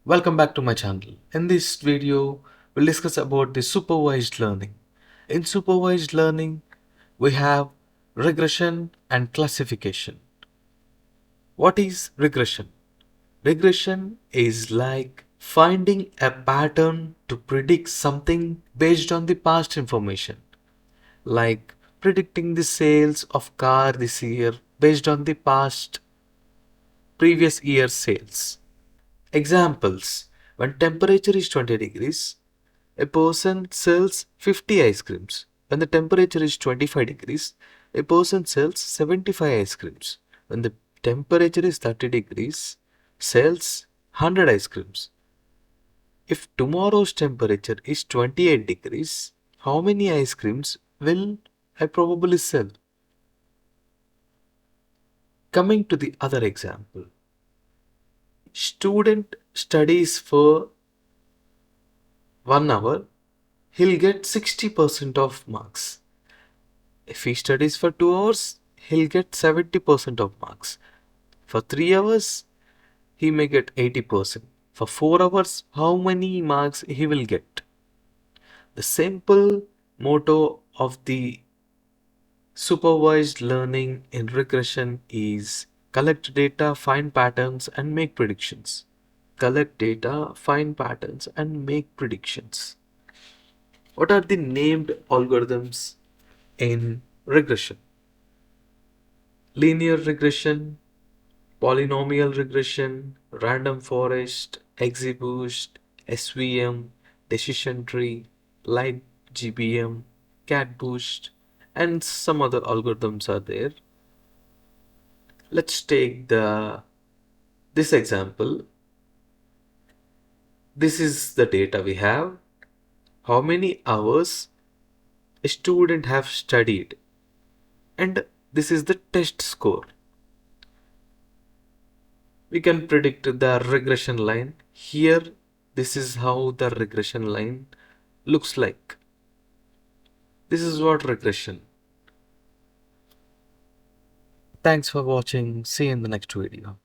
Welcome back to my channel. In this video, we'll discuss about the supervised learning. In supervised learning, we have regression and classification. What is regression? Regression is like finding a pattern to predict something based on the past information, like predicting the sales of car this year based on the previous year's sales. Examples: when temperature is 20 degrees, a person sells 50 ice creams. When the temperature is 25 degrees, a person sells 75 ice creams. When the temperature is 30 degrees, sells 100 ice creams. If tomorrow's temperature is 28 degrees, how many ice creams will I probably sell? Coming to the other example. Student studies for 1 hour, he'll get 60% of marks. If he studies for 2 hours, he'll get 70% of marks. For 3 hours, he may get 80%. For 4 hours, how many marks he will get? The simple motto of the supervised learning in regression is collect data, find patterns, and make predictions. Collect data, find patterns, and make predictions. What are the named algorithms in regression? Linear regression, polynomial regression, random forest, XGBoost, SVM, decision tree, light GBM, cat boost, and some other algorithms are there. Let's take this example. This is the data we have. How many hours a student have studied, and this is the test score. We can predict the regression line. Here, this is how the regression line looks like. This is what regression. Thanks for watching. See you in the next video.